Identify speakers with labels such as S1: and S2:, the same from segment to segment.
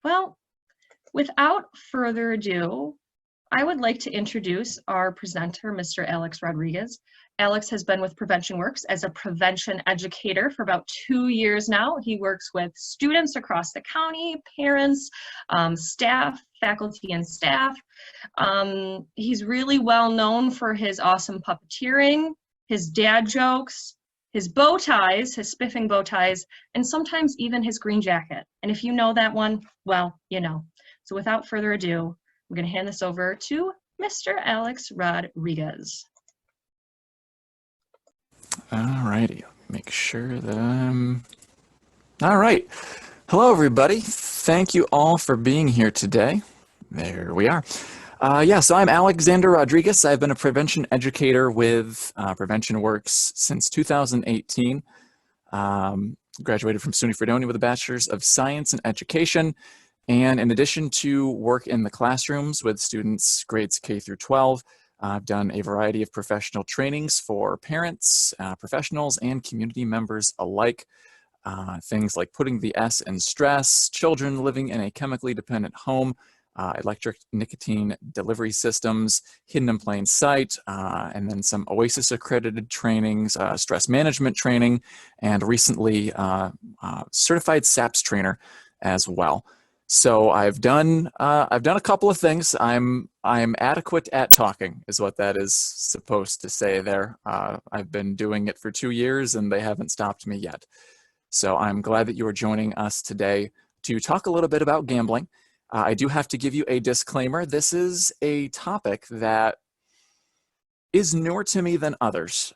S1: Well, without further ado, I would like to introduce our presenter, Mr. Alex Rodriguez. Alex has been with Prevention Works as a prevention educator for about 2 years now. He works with students across the county, parents, staff, faculty and staff. He's really well known for his awesome puppeteering, his dad jokes, his bow ties, his spiffing bow ties, and sometimes even his green jacket. And if you know that one, well, you know. So without further ado, I'm going to hand this over to Mr. Alex Rodriguez.
S2: All righty, make sure that I'm... All right. Hello, everybody. Thank you all for being here today. There we are. So I'm Alexander Rodriguez. I've been a prevention educator with Prevention Works since 2018. Graduated from SUNY Fredonia with a Bachelor's of Science in Education. And in addition to work in the classrooms with students grades K through 12, I've done a variety of professional trainings for parents, professionals, and community members alike. Things like putting the S in stress, children living in a chemically dependent home, electric nicotine delivery systems, hidden in plain sight, and then some OASIS accredited trainings, stress management training, and recently certified SAPS trainer as well. So I've done a couple of things. I'm adequate at talking is what that is supposed to say there. I've been doing it for 2 years and they haven't stopped me yet. So I'm glad that you are joining us today to talk a little bit about gambling. I do have to give you a disclaimer. This is a topic that is newer to me than others.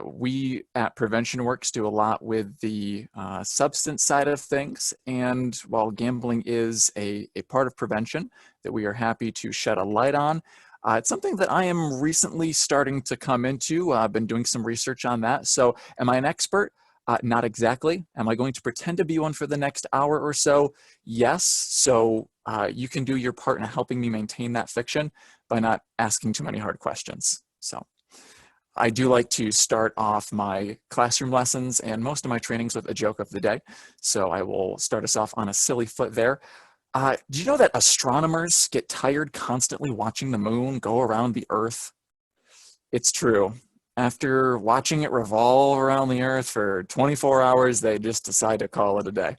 S2: We at Prevention Works do a lot with the substance side of things, and while gambling is a part of prevention that we are happy to shed a light on, it's something that I am recently starting to come into. I've been doing some research on that. So am I an expert? Not exactly. Am I going to pretend to be one for the next hour or so? Yes. So you can do your part in helping me maintain that fiction by not asking too many hard questions. So I do like to start off my classroom lessons and most of my trainings with a joke of the day. So I will start us off on a silly foot there. Do you know that astronomers get tired constantly watching the moon go around the Earth? It's true. After watching it revolve around the Earth for 24 hours, they just decide to call it a day.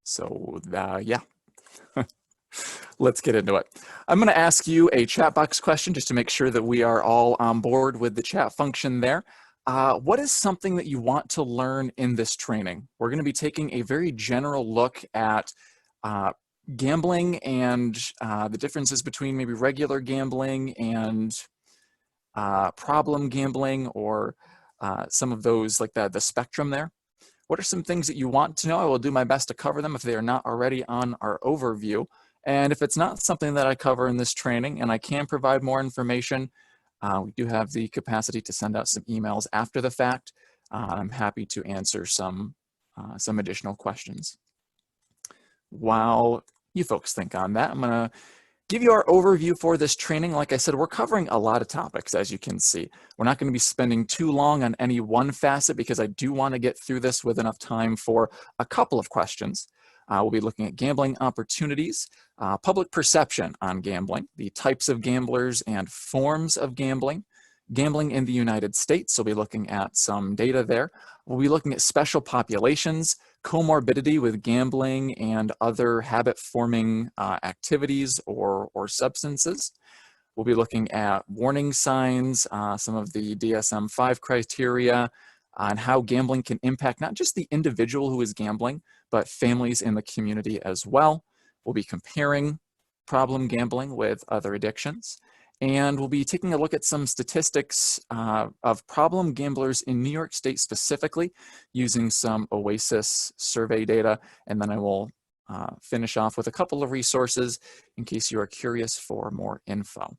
S2: So yeah, let's get into it. I'm going to ask you a chat box question just to make sure that we are all on board with the chat function there. What is something that you want to learn in this training? We're going to be taking a very general look at gambling and the differences between maybe regular gambling and problem gambling, or some of those, like the spectrum there. What are some things that you want to know? I will do my best to cover them if they are not already on our overview. And if it's not something that I cover in this training and I can provide more information, we do have the capacity to send out some emails after the fact. I'm happy to answer some additional questions. While you folks think on that, I'm going to give you our overview for this training. Like I said, we're covering a lot of topics, as you can see. We're not going to be spending too long on any one facet because I do want to get through this with enough time for a couple of questions. We'll be looking at gambling opportunities, public perception on gambling, the types of gamblers and forms of gambling, gambling in the United States. So we'll be looking at some data there. We'll be looking at special populations, comorbidity with gambling and other habit-forming activities or substances. We'll be looking at warning signs, some of the DSM-5 criteria, on how gambling can impact not just the individual who is gambling, but families in the community as well. We'll be comparing problem gambling with other addictions. And we'll be taking a look at some statistics of problem gamblers in New York State specifically, using some OASIS survey data. And then I will finish off with a couple of resources in case you are curious for more info.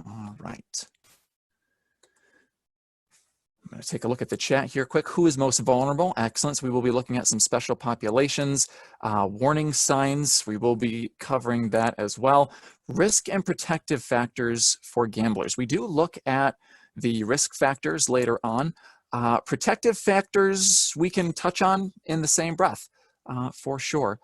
S2: All right. I'm going to take a look at the chat here quick. Who is most vulnerable? Excellent. So we will be looking at some special populations, warning signs. We will be covering that as well. Risk and protective factors for gamblers. We do look at the risk factors later on. Protective factors we can touch on in the same breath, for sure.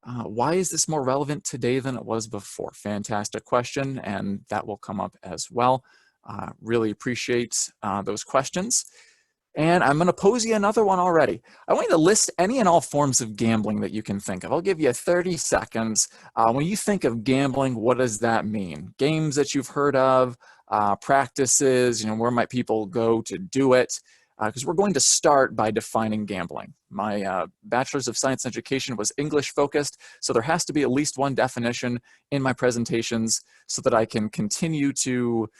S2: Why is this more relevant today than it was before? Fantastic question, and that will come up as well. Really appreciate those questions. And I'm going to pose you another one already. I want you to list any and all forms of gambling that you can think of. I'll give you 30 seconds. When you think of gambling, what does that mean? Games that you've heard of, practices, where might people go to do it? Because we're going to start by defining gambling. My Bachelor's of Science Education was English focused, so there has to be at least one definition in my presentations so that I can continue to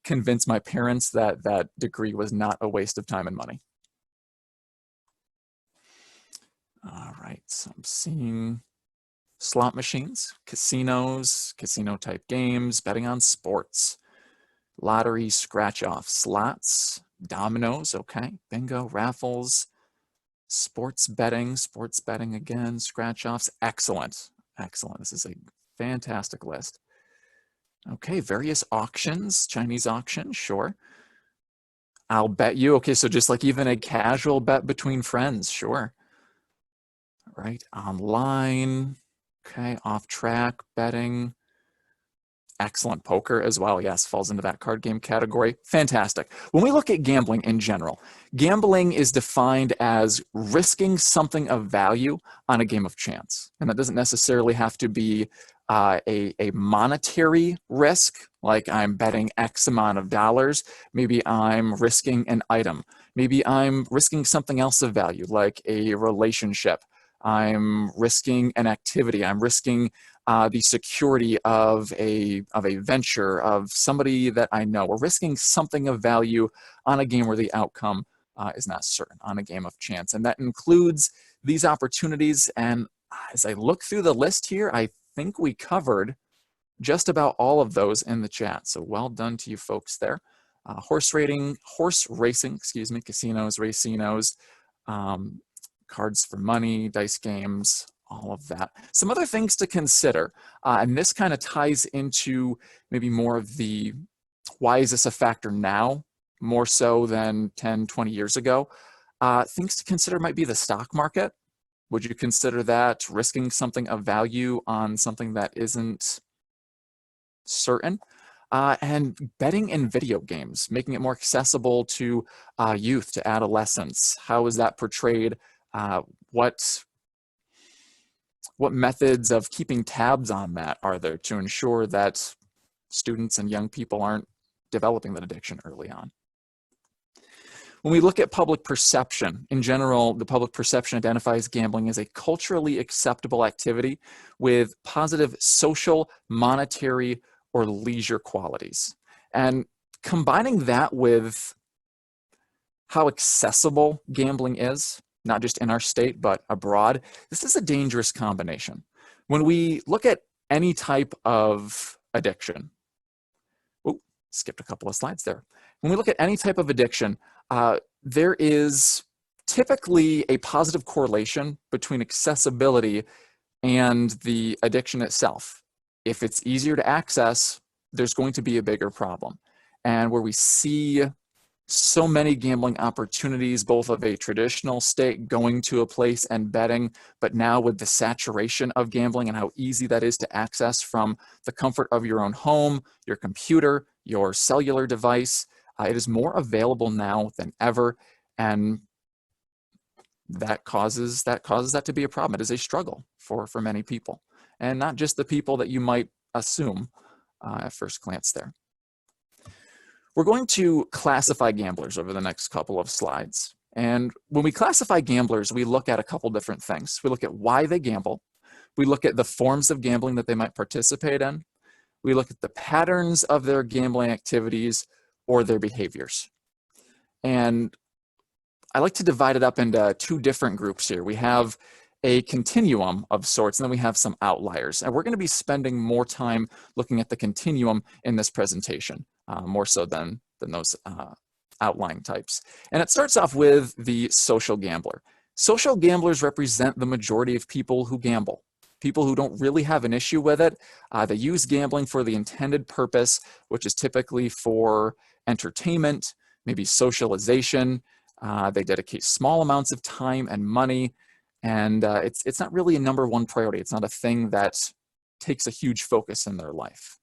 S2: convince my parents that that degree was not a waste of time and money. All right, so I'm seeing slot machines, casinos, casino type games, betting on sports, lottery, scratch off, slots, dominoes, okay, bingo, raffles, sports betting again, scratch offs, excellent, excellent. This is a fantastic list. Okay, various auctions, Chinese auction, sure. I'll bet you, okay, so just like even a casual bet between friends, sure. Right, online, okay, off track betting. Excellent. Poker as well, yes, falls into that card game category. Fantastic. When we look at gambling in general, gambling is defined as risking something of value on a game of chance. And that doesn't necessarily have to be a monetary risk, like I'm betting X amount of dollars. Maybe I'm risking an item. Maybe I'm risking something else of value, like a relationship. I'm risking an activity. I'm risking the security of a venture, of somebody that I know. We're risking something of value on a game where the outcome is not certain, on a game of chance. And that includes these opportunities. And as I look through the list here, I think we covered just about all of those in the chat. So well done to you folks there. Horse racing, casinos, racinos, cards for money, dice games, all of that. Some other things to consider, and this kind of ties into maybe more of the, why is this a factor now, more so than 10, 20 years ago. Things to consider might be the stock market. Would you consider that risking something of value on something that isn't certain? And betting in video games, making it more accessible to youth, to adolescents. How is that portrayed? What methods of keeping tabs on that are there to ensure that students and young people aren't developing that addiction early on? When we look at public perception, in general, the public perception identifies gambling as a culturally acceptable activity with positive social, monetary, or leisure qualities. And combining that with how accessible gambling is, not just in our state, but abroad, this is a dangerous combination. When we look at any type of addiction, oh, skipped a couple of slides there. When we look at any type of addiction, there is typically a positive correlation between accessibility and the addiction itself. If it's easier to access, there's going to be a bigger problem. And where we see so many gambling opportunities, both of a traditional state going to a place and betting, but now with the saturation of gambling and how easy that is to access from the comfort of your own home, your computer, your cellular device, it is more available now than ever, and that causes that to be a problem. It is a struggle for many people, and not just the people that you might assume at first glance there. We're going to classify gamblers over the next couple of slides. And when we classify gamblers, we look at a couple different things. We look at why they gamble. We look at the forms of gambling that they might participate in. We look at the patterns of their gambling activities or their behaviors. And I like to divide it up into two different groups here. We have a continuum of sorts, and then we have some outliers. And we're going to be spending more time looking at the continuum in this presentation, more so than those outlying types. And it starts off with the social gambler. Social gamblers represent the majority of people who gamble. People who don't really have an issue with it. They use gambling for the intended purpose, which is typically for entertainment, maybe socialization, They dedicate small amounts of time and money, and it's not really a number one priority. It's not a thing that takes a huge focus in their life.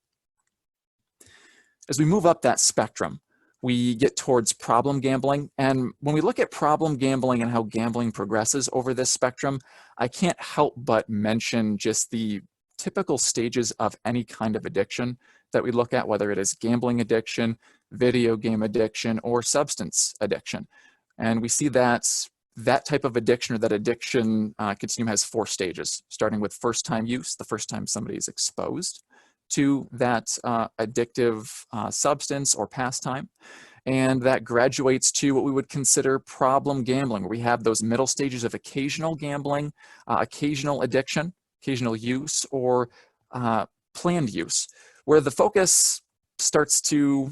S2: As we move up that spectrum, we get towards problem gambling. And when we look at problem gambling and how gambling progresses over this spectrum, I can't help but mention just the typical stages of any kind of addiction that we look at, whether it is gambling addiction, video game addiction, or substance addiction. And we see that that type of addiction, or that addiction continuum, has 4 stages, starting with first-time use, the first time somebody is exposed to that addictive substance or pastime. And that graduates to what we would consider problem gambling, where we have those middle stages of occasional gambling, occasional addiction, occasional use, or planned use, where the focus starts to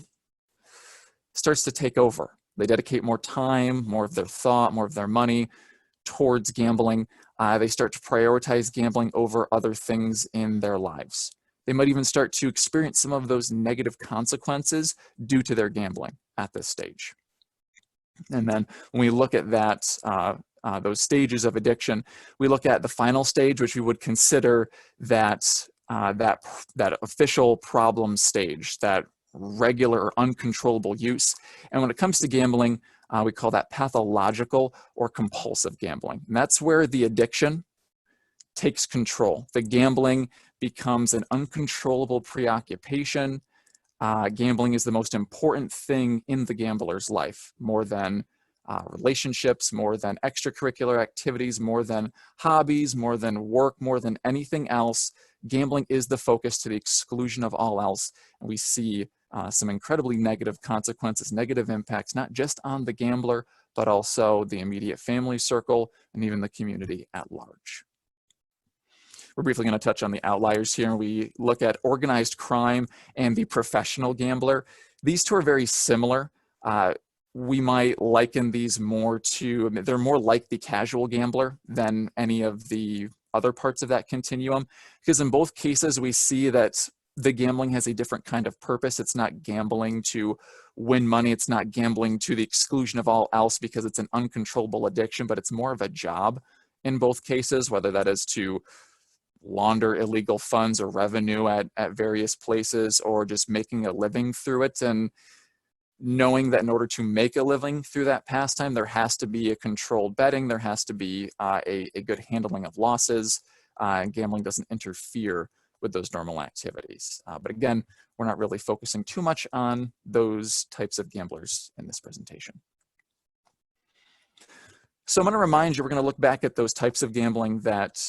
S2: take over. They dedicate more time, more of their thought, more of their money towards gambling. They start to prioritize gambling over other things in their lives. They might even start to experience some of those negative consequences due to their gambling at this stage. And then when we look at that, those stages of addiction, we look at the final stage, which we would consider that official problem stage, that regular or uncontrollable use. And when it comes to gambling, we call that pathological or compulsive gambling. And that's where the addiction takes control. The gambling becomes an uncontrollable preoccupation. Gambling is the most important thing in the gambler's life, more than relationships, more than extracurricular activities, more than hobbies, more than work, more than anything else. Gambling is the focus to the exclusion of all else. And we see some incredibly negative consequences, negative impacts, not just on the gambler, but also the immediate family circle and even the community at large. We're briefly going to touch on the outliers here. We look at organized crime and the professional gambler. These two are very similar. We might liken these more to, they're more like the casual gambler than any of the other parts of that continuum, because in both cases we see that the gambling has a different kind of purpose. It's not gambling to win money. It's not gambling to the exclusion of all else because it's an uncontrollable addiction, but it's more of a job in both cases, whether that is to launder illegal funds or revenue at various places, or just making a living through it, and knowing that in order to make a living through that pastime, there has to be a controlled betting, there has to be a good handling of losses, and gambling doesn't interfere with those normal activities. But again, we're not really focusing too much on those types of gamblers in this presentation. So I'm going to remind you, we're going to look back at those types of gambling that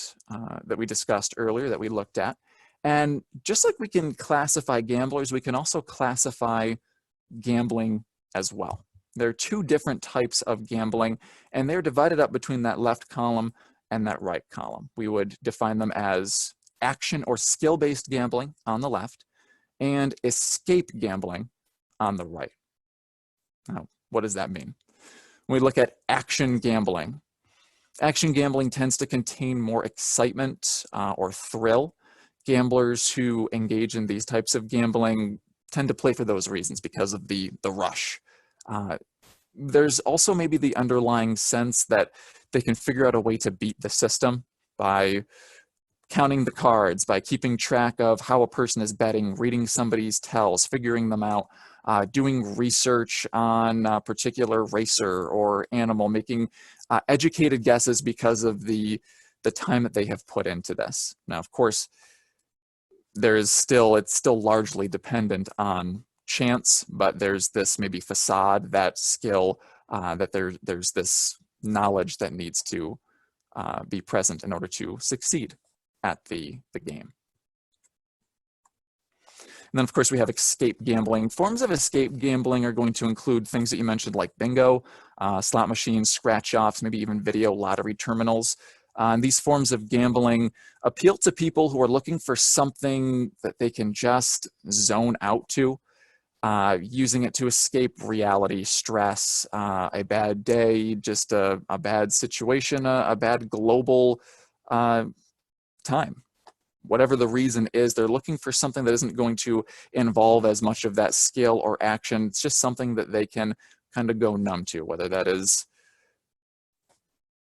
S2: we discussed earlier, that we looked at. And just like we can classify gamblers, we can also classify gambling as well. There are 2 different types of gambling, and they're divided up between that left column and that right column. We would define them as action or skill-based gambling on the left, and escape gambling on the right. Now, what does that mean? When we look at action gambling tends to contain more excitement or thrill. Gamblers who engage in these types of gambling tend to play for those reasons, because of the rush. There's also maybe the underlying sense that they can figure out a way to beat the system by counting the cards, by keeping track of how a person is betting, reading somebody's tells, figuring them out, doing research on a particular racer or animal, making educated guesses because of the time that they have put into this. Now, of course, it's still largely dependent on chance, but there's this maybe facade, that skill, that there's this knowledge that needs to be present in order to succeed at the game. And then, of course, we have escape gambling. Forms of escape gambling are going to include things that you mentioned, like bingo, slot machines, scratch-offs, maybe even video lottery terminals. And these forms of gambling appeal to people who are looking for something that they can just zone out to, using it to escape reality, stress, a bad day, just a bad situation, a bad global time. Whatever the reason is, they're looking for something that isn't going to involve as much of that skill or action. It's just something that they can kind of go numb to, whether that is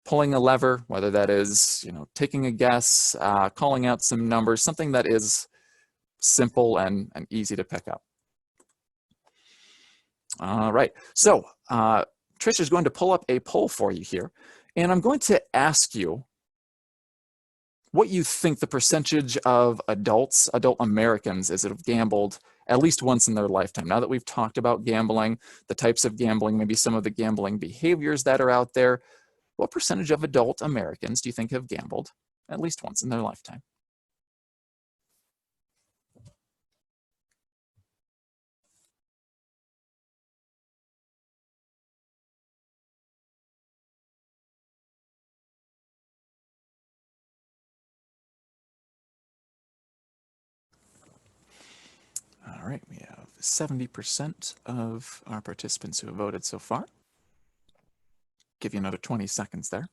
S2: pulling a lever, whether that is, taking a guess, calling out some numbers, something that is simple and easy to pick up. All right, so Trish is going to pull up a poll for you here, and I'm going to ask you what you think the percentage of adult Americans is that have gambled at least once in their lifetime. Now that we've talked about gambling, the types of gambling, maybe some of the gambling behaviors that are out there, what percentage of adult Americans do you think have gambled at least once in their lifetime? All right, we have 70% of our participants who have voted so far. Give you another 20 seconds there.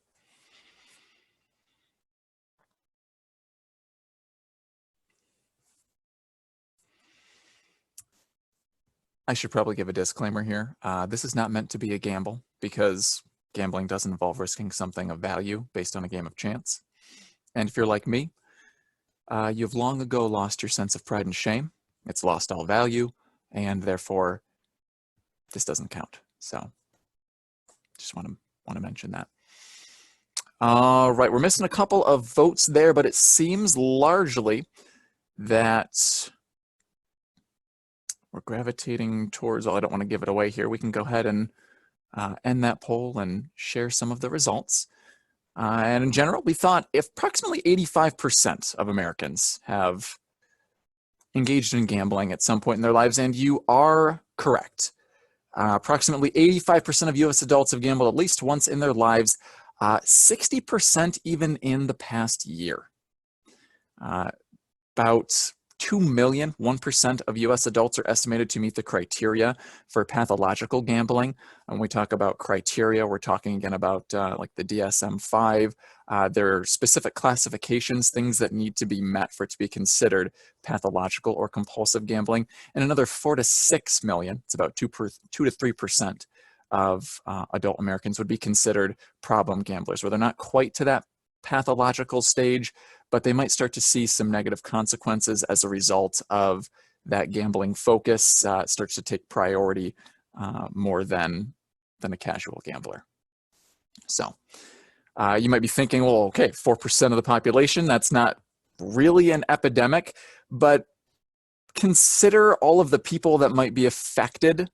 S2: I should probably give a disclaimer here. This is not meant to be a gamble because gambling does involve risking something of value based on a game of chance. And if you're like me, you've long ago lost your sense of pride and shame. It's lost all value, and therefore this doesn't count. So just want to mention that. All right, we're missing a couple of votes there, but it seems largely that we're gravitating towards, I don't want to give it away here. We can go ahead and end that poll and share some of the results. And in general, we thought if approximately 85% of Americans have engaged in gambling at some point in their lives, and you are correct. Approximately 85% of US adults have gambled at least once in their lives, 60% even in the past year. About 2 million, 1% of US adults are estimated to meet the criteria for pathological gambling. And when we talk about criteria, we're talking again about like the DSM-5. There are specific classifications, things that need to be met for it to be considered pathological or compulsive gambling. And another 4 to 6 million, it's about 2 to 3% of adult Americans would be considered problem gamblers, where they're not quite to that pathological stage, but they might start to see some negative consequences as a result of that gambling focus. It starts to take priority more than a casual gambler. So you might be thinking, well, okay, 4% of the population, that's not really an epidemic, but consider all of the people that might be affected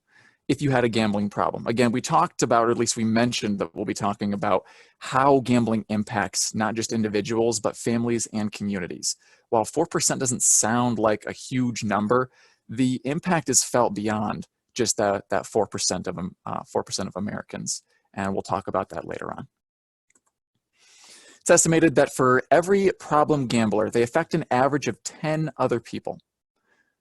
S2: if you had a gambling problem. Again, we talked about, or at least we mentioned that we'll be talking about how gambling impacts not just individuals, but families and communities. While 4% doesn't sound like a huge number, the impact is felt beyond just that 4% of Americans. And we'll talk about that later on. It's estimated that for every problem gambler, they affect an average of 10 other people.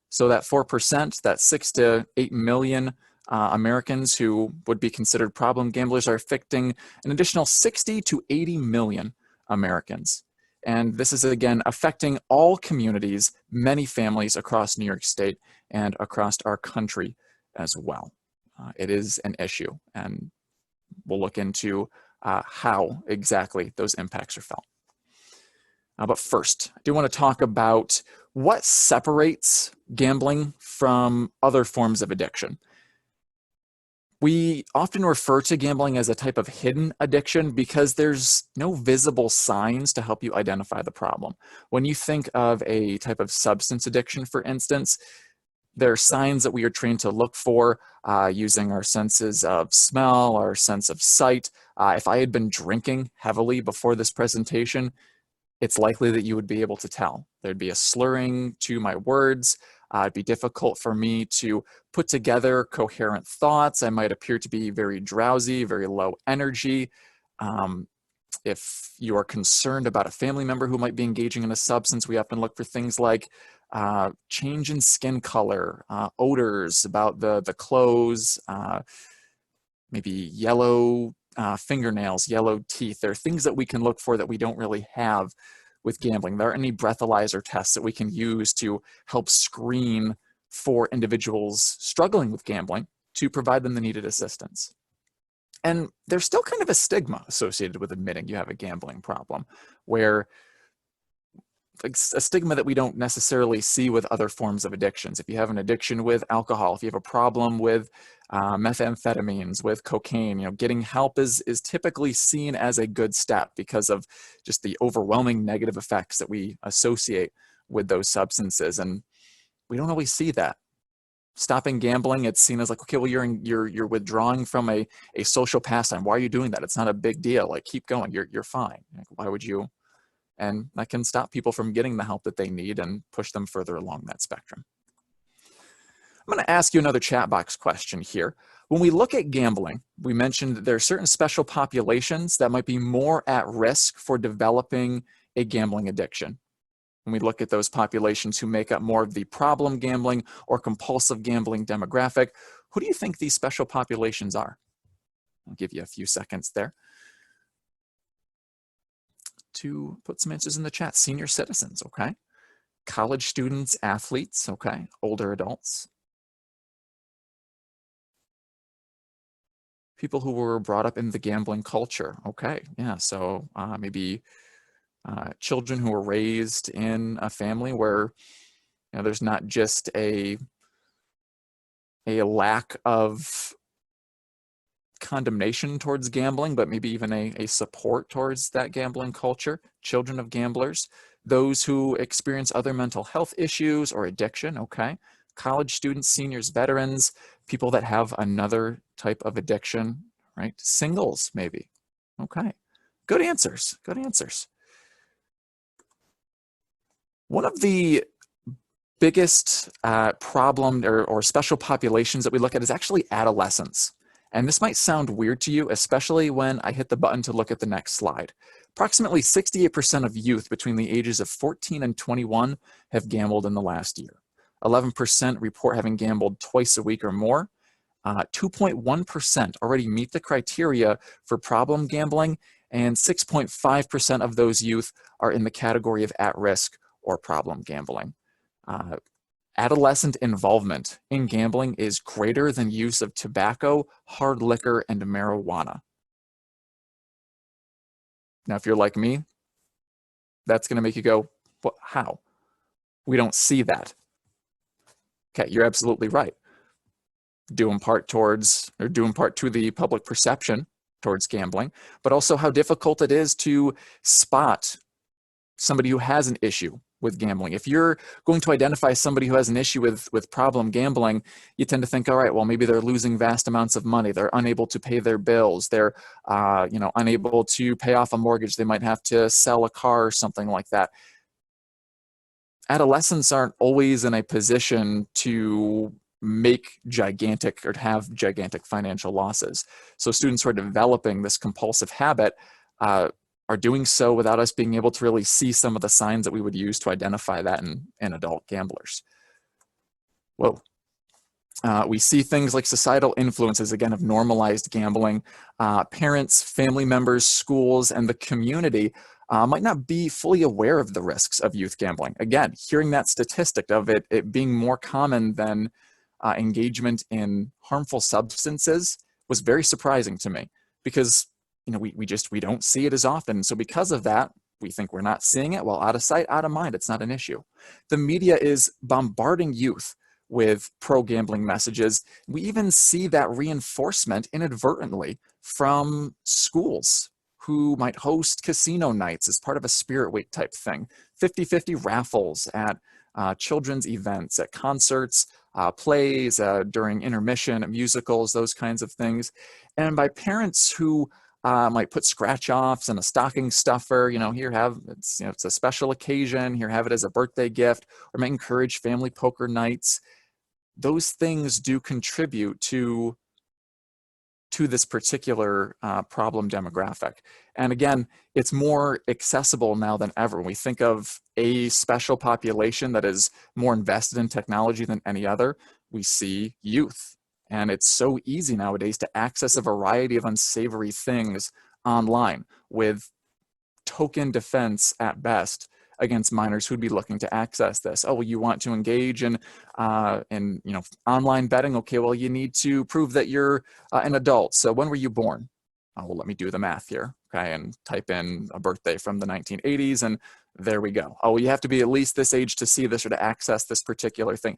S2: So that 4%, that 6 to 8 million Americans who would be considered problem gamblers are affecting an additional 60 to 80 million Americans. And this is, again, affecting all communities, many families across New York State and across our country as well. It is an issue, and we'll look into how exactly those impacts are felt. But first, I do want to talk about what separates gambling from other forms of addiction. We often refer to gambling as a type of hidden addiction because there's no visible signs to help you identify the problem. When you think of a type of substance addiction, for instance, there are signs that we are trained to look for using our senses of smell, our sense of sight. If I had been drinking heavily before this presentation, it's likely that you would be able to tell. There'd be a slurring to my words. It'd be difficult for me to put together coherent thoughts. I might appear to be very drowsy, very low energy. If you are concerned about a family member who might be engaging in a substance, we often look for things like change in skin color, odors about the clothes, maybe yellow fingernails, yellow teeth. There are things that we can look for that we don't really have with gambling. There aren't any breathalyzer tests that we can use to help screen for individuals struggling with gambling to provide them the needed assistance. And there's still kind of a stigma associated with admitting you have a gambling problem, where like a stigma that we don't necessarily see with other forms of addictions. If you have an addiction with alcohol, if you have a problem with methamphetamines, with cocaine, getting help is typically seen as a good step because of just the overwhelming negative effects that we associate with those substances. And we don't always see that. Stopping gambling, it's seen as like, okay, well, you're withdrawing from a social pastime. Why are you doing that? It's not a big deal. Like, keep going. You're fine. Like, why would you? And that can stop people from getting the help that they need and push them further along that spectrum. I'm going to ask you another chat box question here. When we look at gambling, we mentioned that there are certain special populations that might be more at risk for developing a gambling addiction. When we look at those populations who make up more of the problem gambling or compulsive gambling demographic, who do you think these special populations are? I'll give you a few seconds there to put some answers in the chat. Senior citizens, okay. College students, athletes, okay. Older adults. People who were brought up in the gambling culture, okay. Yeah, so maybe children who were raised in a family where there's not just a lack of condemnation towards gambling, but maybe even a support towards that gambling culture. Children of gamblers, those who experience other mental health issues or addiction, okay. College students, seniors, veterans, people that have another type of addiction, right? Singles, maybe. Okay. Good answers. Good answers. One of the biggest problem or special populations that we look at is actually adolescents. And this might sound weird to you, especially when I hit the button to look at the next slide. Approximately 68% of youth between the ages of 14 and 21 have gambled in the last year. 11% report having gambled twice a week or more. 2.1% already meet the criteria for problem gambling, and 6.5% of those youth are in the category of at-risk or problem gambling. Adolescent involvement in gambling is greater than use of tobacco, hard liquor, and marijuana. Now, if you're like me, that's going to make you go, well, how? We don't see that. Okay, you're absolutely right. Due in part to the public perception towards gambling, but also how difficult it is to spot somebody who has an issue with gambling. If you're going to identify somebody who has an issue with problem gambling, you tend to think, all right, well, maybe they're losing vast amounts of money. They're unable to pay their bills. They're unable to pay off a mortgage. They might have to sell a car or something like that. Adolescents aren't always in a position to make gigantic or have gigantic financial losses. So students who are developing this compulsive habit are doing so without us being able to really see some of the signs that we would use to identify that in adult gamblers. Whoa. We see things like societal influences, again, of normalized gambling. Parents, family members, schools, and the community might not be fully aware of the risks of youth gambling. Again, hearing that statistic of it being more common than engagement in harmful substances was very surprising to me, because we don't see it as often. So because of that, we think we're not seeing it. Well, out of sight, out of mind, it's not an issue. The media is bombarding youth with pro-gambling messages. We even see that reinforcement inadvertently from schools who might host casino nights as part of a Spirit Week type thing, 50-50 raffles at children's events, at concerts, plays, during intermission, at musicals, those kinds of things. And by parents who might put scratch-offs and a stocking stuffer, here it's a special occasion, here have it as a birthday gift, or might encourage family poker nights. Those things do contribute to this particular problem demographic. And again, it's more accessible now than ever. When we think of a special population that is more invested in technology than any other, we see youth. And it's so easy nowadays to access a variety of unsavory things online with token defense at best against minors who'd be looking to access this. Oh, well, you want to engage in online betting? Okay, well, you need to prove that you're an adult. So when were you born? Oh, well, let me do the math here, okay, and type in a birthday from the 1980s, and there we go. Oh, well, you have to be at least this age to see this or to access this particular thing.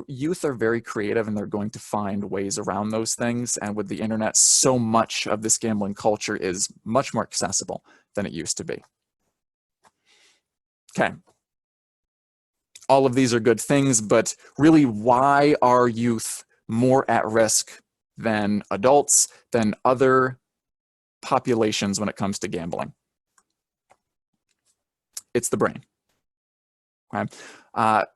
S2: Youth are very creative, and they're going to find ways around those things. And with the internet, so much of this gambling culture is much more accessible than it used to be. Okay. All of these are good things, but really, why are youth more at risk than adults, than other populations when it comes to gambling? It's the brain. Okay.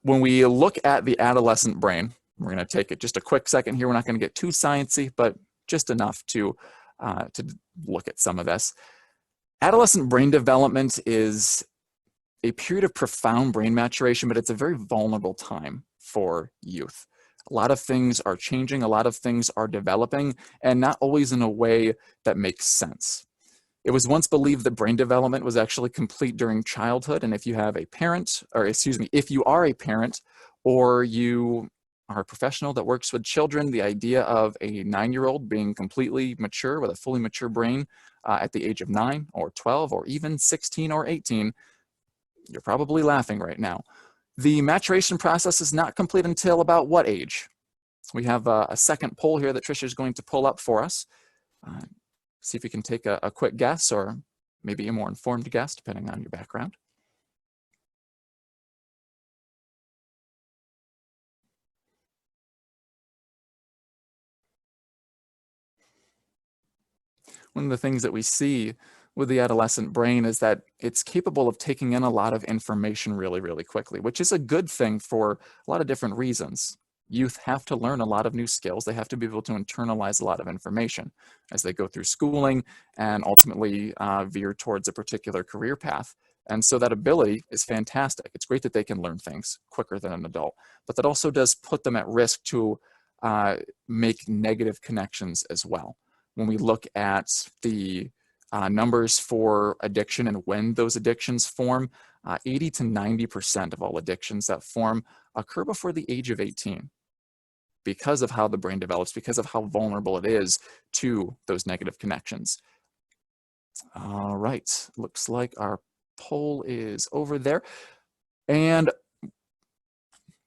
S2: When we look at the adolescent brain, we're going to take it just a quick second here. We're not going to get too sciencey, but just enough to look at some of this. Adolescent brain development is a period of profound brain maturation, but it's a very vulnerable time for youth. A lot of things are changing, a lot of things are developing, and not always in a way that makes sense. It was once believed that brain development was actually complete during childhood, and if you have a parent, or excuse me, if you are a parent or you are a professional that works with children, the idea of a 9-year-old being completely mature with a fully mature brain at the age of 9 or 12 or even 16 or 18, you're probably laughing right now. The maturation process is not complete until about what age? We have a second poll here that Tricia is going to pull up for us. See if you can take a quick guess, or maybe a more informed guess, depending on your background. One of the things that we see with the adolescent brain is that it's capable of taking in a lot of information really, really quickly, which is a good thing for a lot of different reasons. Youth have to learn a lot of new skills. They have to be able to internalize a lot of information as they go through schooling and ultimately veer towards a particular career path. And so that ability is fantastic. It's great that they can learn things quicker than an adult, but that also does put them at risk to make negative connections as well. When we look at the numbers for addiction and when those addictions form, 80 to 90% of all addictions that form occur before the age of 18 because of how the brain develops, because of how vulnerable it is to those negative connections. All right, looks like our poll is over there. And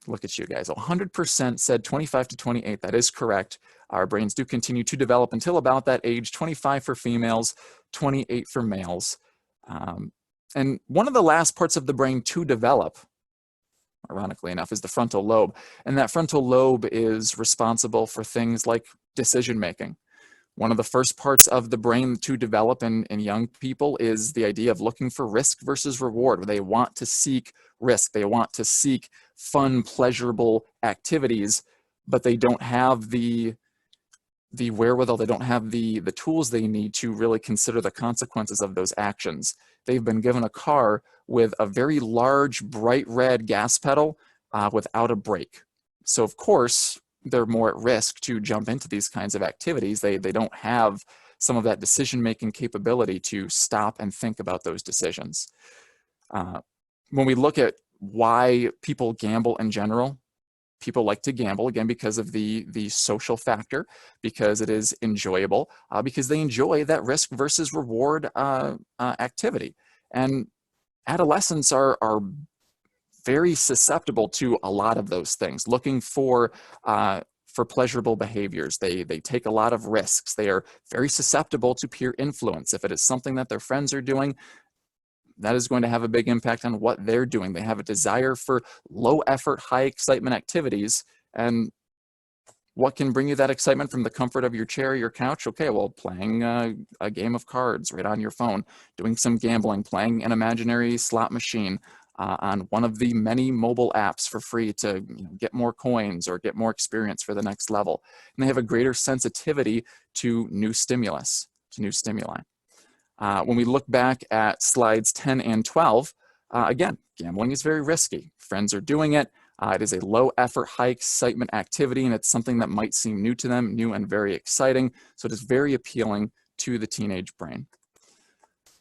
S2: look at you guys, 100% said 25 to 28, that is correct. Our brains do continue to develop until about that age, 25 for females, 28 for males. And one of the last parts of the brain to develop, ironically enough, is the frontal lobe. And that frontal lobe is responsible for things like decision making. One of the first parts of the brain to develop in young people is the idea of looking for risk versus reward, where they want to seek risk. They want to seek fun, pleasurable activities, but they don't have the wherewithal, they don't have the tools they need to really consider the consequences of those actions. They've been given a car with a very large, bright red gas pedal without a brake. So of course, they're more at risk to jump into these kinds of activities. They don't have some of that decision-making capability to stop and think about those decisions. When we look at why people gamble in general, people like to gamble, again, because of the social factor, because it is enjoyable, because they enjoy that risk versus reward activity. And adolescents are very susceptible to a lot of those things, looking for pleasurable behaviors. They take a lot of risks. They are very susceptible to peer influence. If it is something that their friends are doing, that is going to have a big impact on what they're doing. They have a desire for low effort, high excitement activities. And what can bring you that excitement from the comfort of your chair or your couch? Okay, well, playing a game of cards right on your phone, doing some gambling, playing an imaginary slot machine on one of the many mobile apps for free to get more coins or get more experience for the next level. And they have a greater sensitivity to new stimulus, to new stimuli. When we look back at slides 10 and 12, again, gambling is very risky. Friends are doing it. It is a low effort, high excitement activity, and it's something that might seem new to them, new and very exciting. So it is very appealing to the teenage brain.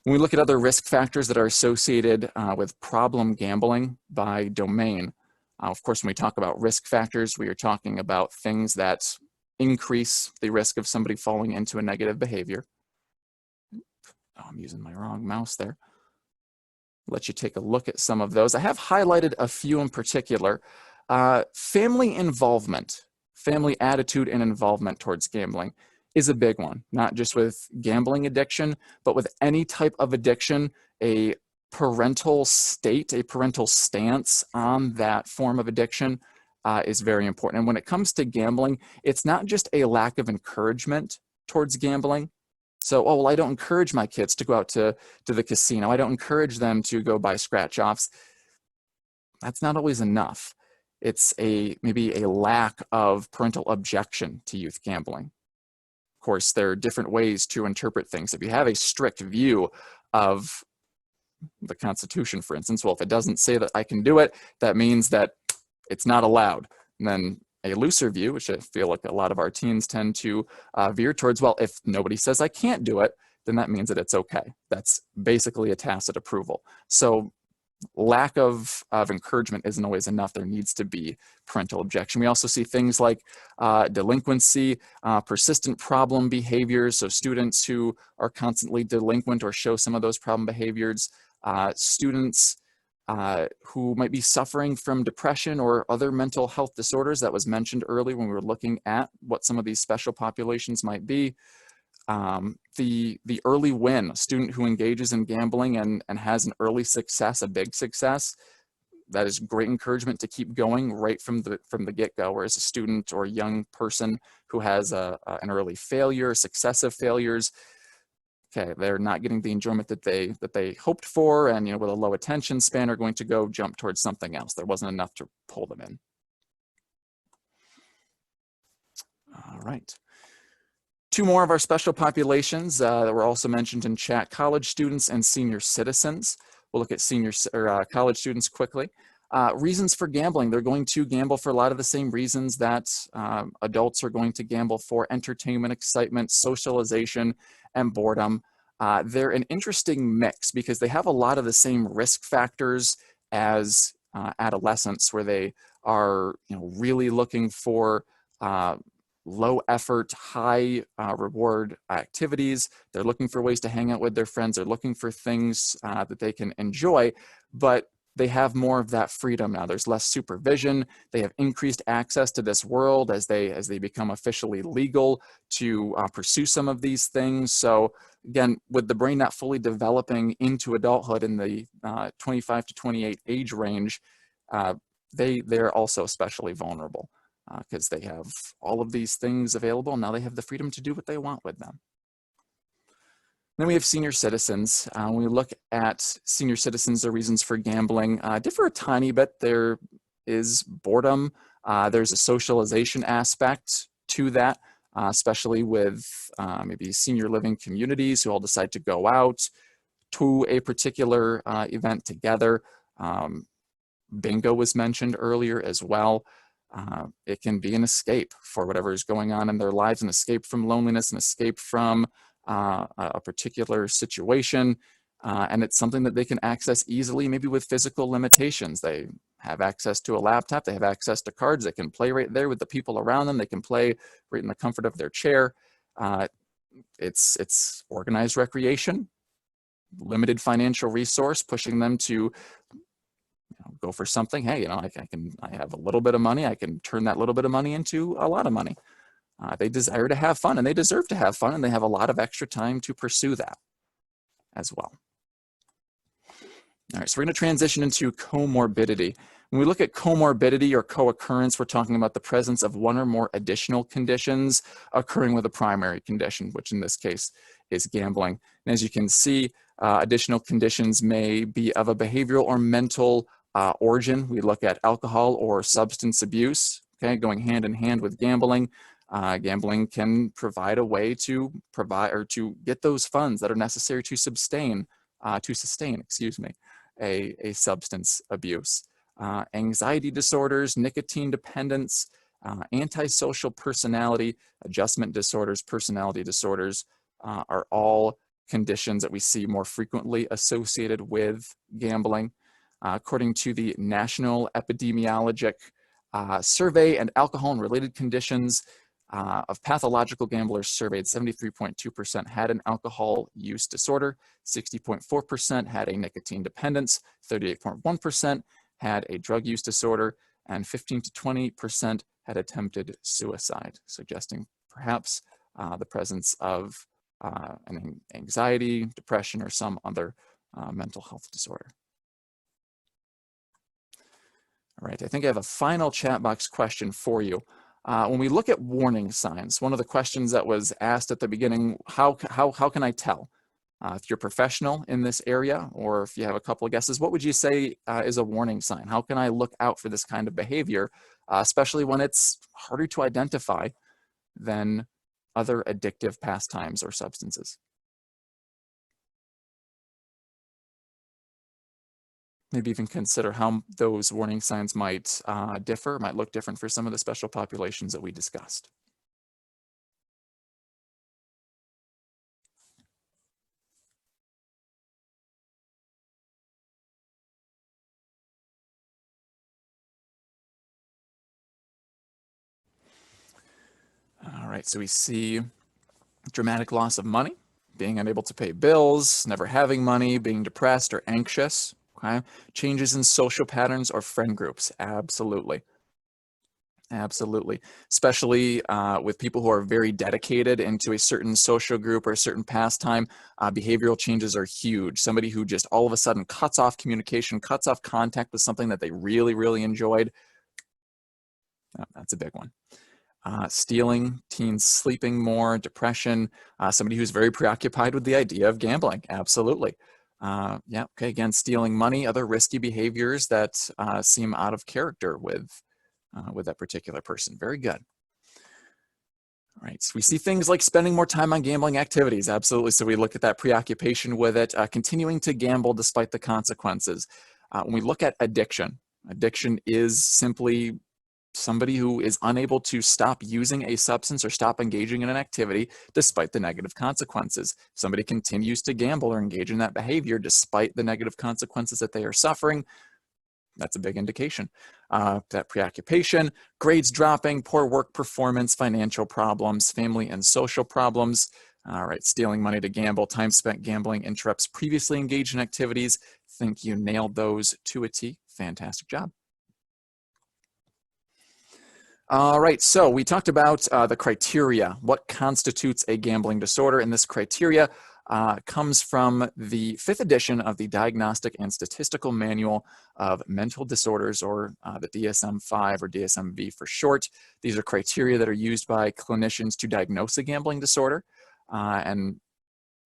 S2: When we look at other risk factors that are associated with problem gambling by domain, of course, when we talk about risk factors, we are talking about things that increase the risk of somebody falling into a negative behavior. Oh, I'm using my wrong mouse there. Let you take a look at some of those. I have highlighted a few in particular. Family involvement, family attitude and involvement towards gambling is a big one, not just with gambling addiction, but with any type of addiction. A parental state, a parental stance on that form of addiction is very important. And when it comes to gambling, it's not just a lack of encouragement towards gambling. So, oh, well, I don't encourage my kids to go out to the casino. I don't encourage them to go buy scratch-offs. That's not always enough. It's maybe a lack of parental objection to youth gambling. Of course, there are different ways to interpret things. If you have a strict view of the Constitution, for instance, well, if it doesn't say that I can do it, that means that it's not allowed. And then a looser view, which I feel like a lot of our teens tend to veer towards, well, if nobody says I can't do it, then that means that it's okay. That's basically a tacit approval. So lack of encouragement isn't always enough. There needs to be parental objection. We also see things like delinquency, persistent problem behaviors. So students who are constantly delinquent or show some of those problem behaviors, students who might be suffering from depression or other mental health disorders that was mentioned earlier when we were looking at what some of these special populations might be. The early win, a student who engages in gambling and has an early success, a big success, that is great encouragement to keep going right from the get-go. Whereas a student or a young person who has an early failure, successive failures, okay, they're not getting the enjoyment that they hoped for, and with a low attention span are going to go jump towards something else. There wasn't enough to pull them in. All right. Two more of our special populations that were also mentioned in chat: college students and senior citizens. We'll look at college students quickly. Reasons for gambling. They're going to gamble for a lot of the same reasons that adults are going to gamble for: entertainment, excitement, socialization, and boredom. They're an interesting mix because they have a lot of the same risk factors as adolescents, where they are really looking for low effort, high reward activities. They're looking for ways to hang out with their friends. They're looking for things that they can enjoy, but they have more of that freedom now. There's less supervision. They have increased access to this world as they become officially legal to pursue some of these things. So again, with the brain not fully developing into adulthood in the 25 to 28 age range, they're also especially vulnerable because they have all of these things available. Now they have the freedom to do what they want with them. Then we have senior citizens. When we look at senior citizens, their reasons for gambling differ a tiny bit. There is boredom. There's a socialization aspect to that, especially with maybe senior living communities who all decide to go out to a particular event together. Bingo was mentioned earlier as well. It can be an escape for whatever is going on in their lives, an escape from loneliness, an escape from a particular situation, and it's something that they can access easily, maybe with physical limitations. They have access to a laptop, they have access to cards, they can play right there with the people around them, they can play right in the comfort of their chair. It's organized recreation, limited financial resource, pushing them to go for something. Hey, I have a little bit of money, I can turn that little bit of money into a lot of money. They desire to have fun, and they deserve to have fun, and they have a lot of extra time to pursue that as well. All right, so we're going to transition into comorbidity. When we look at comorbidity or co-occurrence, we're talking about the presence of one or more additional conditions occurring with a primary condition, which in this case is gambling. And as you can see, additional conditions may be of a behavioral or mental origin. We look at alcohol or substance abuse, okay, going hand in hand with gambling. Gambling can provide a way to get those funds that are necessary to sustain, a substance abuse. Anxiety disorders, nicotine dependence, antisocial personality, adjustment disorders, personality disorders are all conditions that we see more frequently associated with gambling. According to the National Epidemiologic Survey and Alcohol and Related Conditions of Pathological Gamblers surveyed, 73.2% had an alcohol use disorder, 60.4% had a nicotine dependence, 38.1% had a drug use disorder, and 15 to 20% had attempted suicide, suggesting perhaps the presence of an anxiety, depression, or some other mental health disorder. All right, I think I have a final chat box question for you. When we look at warning signs, one of the questions that was asked at the beginning, how can I tell? If you're a professional in this area, or if you have a couple of guesses, what would you say is a warning sign? How can I look out for this kind of behavior, especially when it's harder to identify than other addictive pastimes or substances? Maybe even consider how those warning signs might differ, might look different for some of the special populations that we discussed. All right, so we see dramatic loss of money, being unable to pay bills, never having money, being depressed or anxious. Okay? Changes in social patterns or friend groups, absolutely. Absolutely, especially with people who are very dedicated into a certain social group or a certain pastime, behavioral changes are huge. Somebody who just all of a sudden cuts off communication, cuts off contact with something that they really, really enjoyed, that's a big one. Stealing, teens sleeping more, depression, somebody who's very preoccupied with the idea of gambling, absolutely. Yeah, okay, again, stealing money, other risky behaviors that seem out of character with that particular person. Very good. All right, so we see things like spending more time on gambling activities, absolutely. So we look at that preoccupation with it, continuing to gamble despite the consequences. When we look at addiction, addiction is simply somebody who is unable to stop using a substance or stop engaging in an activity despite the negative consequences. Somebody continues to gamble or engage in that behavior despite the negative consequences that they are suffering. That's a big indication. That preoccupation, grades dropping, poor work performance, financial problems, family and social problems. All right, stealing money to gamble, time spent gambling interrupts previously engaged in activities. Think you nailed those to a T. Fantastic job. All right, so we talked about the criteria, what constitutes a gambling disorder, and this criteria comes from the 5th edition of the Diagnostic and Statistical Manual of Mental Disorders, or the DSM-5 or DSM-V for short. These are criteria that are used by clinicians to diagnose a gambling disorder, and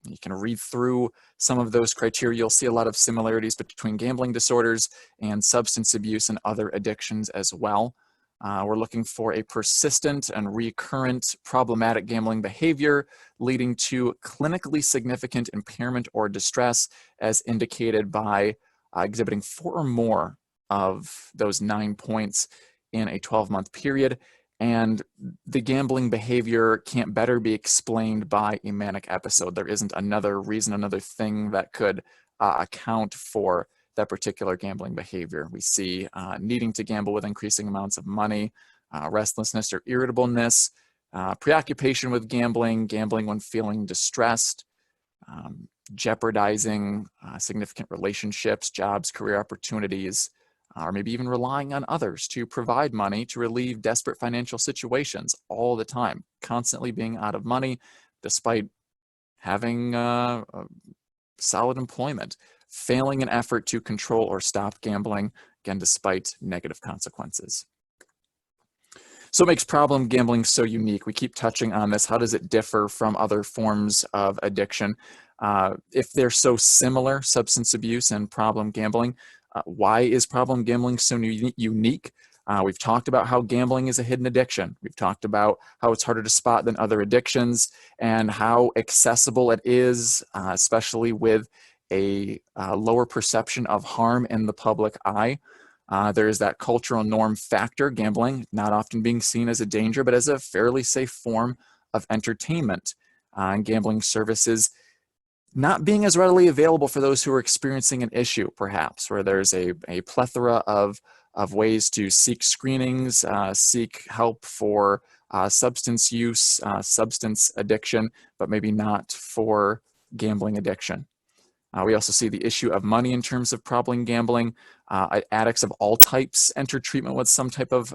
S2: you can read through some of those criteria. You'll see a lot of similarities between gambling disorders and substance abuse and other addictions as well. We're looking for a persistent and recurrent problematic gambling behavior leading to clinically significant impairment or distress, as indicated by exhibiting 4 or more of those 9 points in a 12-month period. And the gambling behavior can't better be explained by a manic episode. There isn't another reason, another thing that could account for that particular gambling behavior. We see needing to gamble with increasing amounts of money, restlessness or irritableness, preoccupation with gambling, gambling when feeling distressed, jeopardizing significant relationships, jobs, career opportunities, or maybe even relying on others to provide money to relieve desperate financial situations all the time, constantly being out of money despite having solid employment, failing an effort to control or stop gambling, again, despite negative consequences. So what makes problem gambling so unique? We keep touching on this. How does it differ from other forms of addiction? If they're so similar, substance abuse and problem gambling, why is problem gambling so unique? We've talked about how gambling is a hidden addiction. We've talked about how it's harder to spot than other addictions and how accessible it is, especially with a lower perception of harm in the public eye. There is that cultural norm factor, gambling not often being seen as a danger, but as a fairly safe form of entertainment. And gambling services not being as readily available for those who are experiencing an issue, perhaps, where there's a plethora of ways to seek screenings, seek help for substance use, substance addiction, but maybe not for gambling addiction. We also see the issue of money in terms of problem gambling. Addicts of all types enter treatment with some type of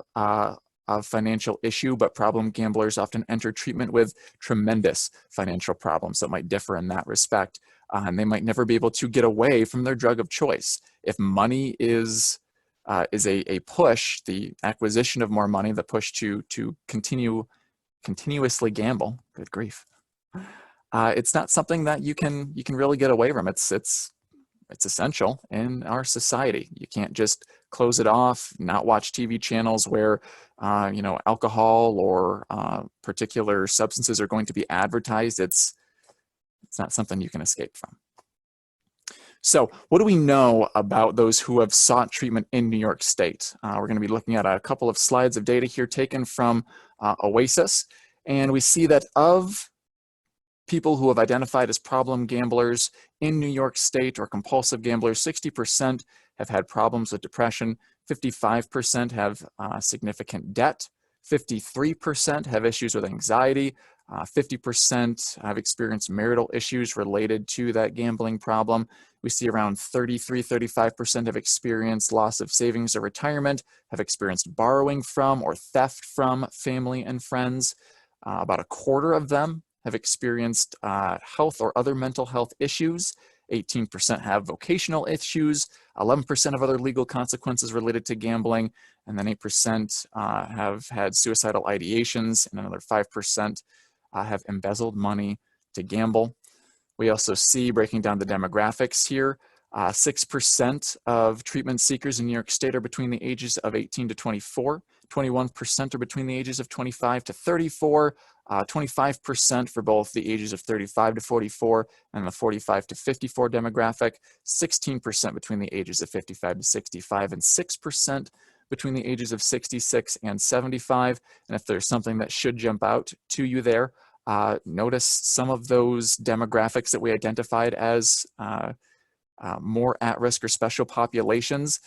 S2: financial issue, but problem gamblers often enter treatment with tremendous financial problems that might differ in that respect. And they might never be able to get away from their drug of choice. If money is a push, the acquisition of more money, the push to continuously gamble, good grief. It's not something that you can really get away from. It's essential in our society. You can't just close it off, not watch TV channels where alcohol or particular substances are going to be advertised. It's not something you can escape from. So what do we know about those who have sought treatment in New York State? We're going to be looking at a couple of slides of data here taken from OASIS, and we see that of people who have identified as problem gamblers in New York State or compulsive gamblers, 60% have had problems with depression, 55% have significant debt, 53% have issues with anxiety, 50% have experienced marital issues related to that gambling problem. We see around 35% have experienced loss of savings or retirement, have experienced borrowing from or theft from family and friends. About a quarter of them have experienced health or other mental health issues. 18% have vocational issues, 11% of other legal consequences related to gambling, and then 8% have had suicidal ideations, and another 5% have embezzled money to gamble. We also see, breaking down the demographics here, 6% of treatment seekers in New York State are between the ages of 18 to 24, 21% are between the ages of 25 to 34, 25% for both the ages of 35 to 44 and the 45 to 54 demographic, 16% between the ages of 55 to 65, and 6% between the ages of 66 and 75. And if there's something that should jump out to you there, notice some of those demographics that we identified as more at-risk or special populations.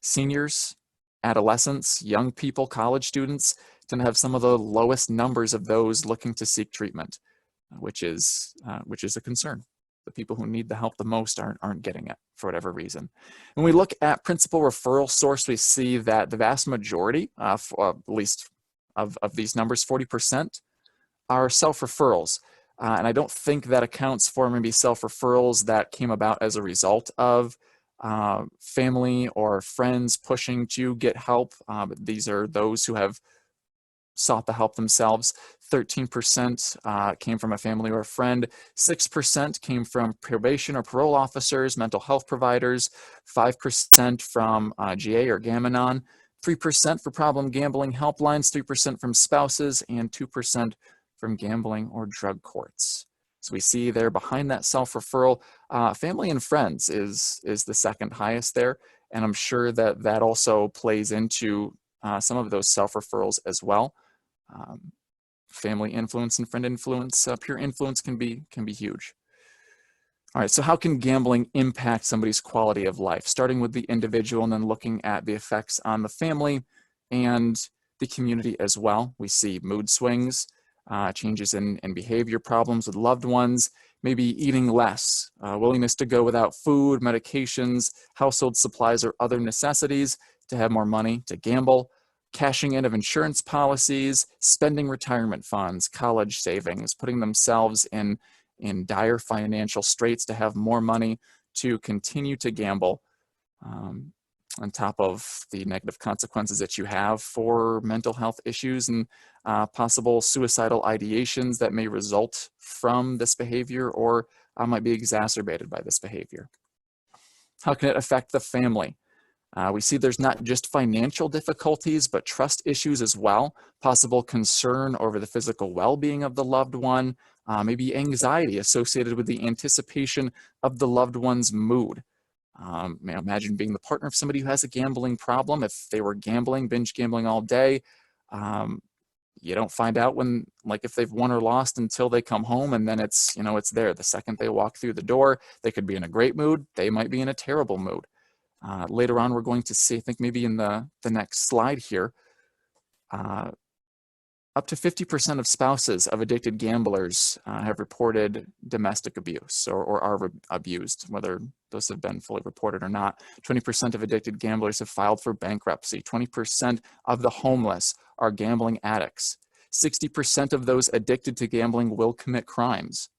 S2: Seniors, adolescents, young people, college students tend to have some of the lowest numbers of those looking to seek treatment, which is a concern. The people who need the help the most aren't getting it for whatever reason. When we look at principal referral source, we see that the vast majority, at least of these numbers, 40%, are self-referrals. And I don't think that accounts for maybe self-referrals that came about as a result of family or friends pushing to get help. But these are those who have sought the help themselves. 13% came from a family or a friend. 6% came from probation or parole officers, mental health providers. 5% from GA or Gam-Anon. 3% for problem gambling helplines. 3% from spouses, and 2% from gambling or drug courts. So we see there behind that self-referral, family and friends is the second highest there. And I'm sure that that also plays into some of those self-referrals as well. Family influence and friend influence, peer influence can be huge. All right, so how can gambling impact somebody's quality of life? Starting with the individual and then looking at the effects on the family and the community as well. We see mood swings, changes in behavior, problems with loved ones, maybe eating less, willingness to go without food, medications, household supplies, or other necessities to have more money to gamble, cashing in of insurance policies, spending retirement funds, college savings, putting themselves in dire financial straits to have more money to continue to gamble, on top of the negative consequences that you have for mental health issues and possible suicidal ideations that may result from this behavior or might be exacerbated by this behavior. How can it affect the family? We see there's not just financial difficulties, but trust issues as well, possible concern over the physical well-being of the loved one, maybe anxiety associated with the anticipation of the loved one's mood. Imagine being the partner of somebody who has a gambling problem. If they were gambling, binge gambling all day, You don't find out when, like, if they've won or lost until they come home, and then it's, you know, it's there. The second they walk through the door, they could be in a great mood. They might be in a terrible mood. Later on, we're going to see, I think maybe in the next slide here, up to 50% of spouses of addicted gamblers have reported domestic abuse or are abused, whether those have been fully reported or not. 20% of addicted gamblers have filed for bankruptcy. 20% of the homeless are gambling addicts. 60% of those addicted to gambling will commit crimes.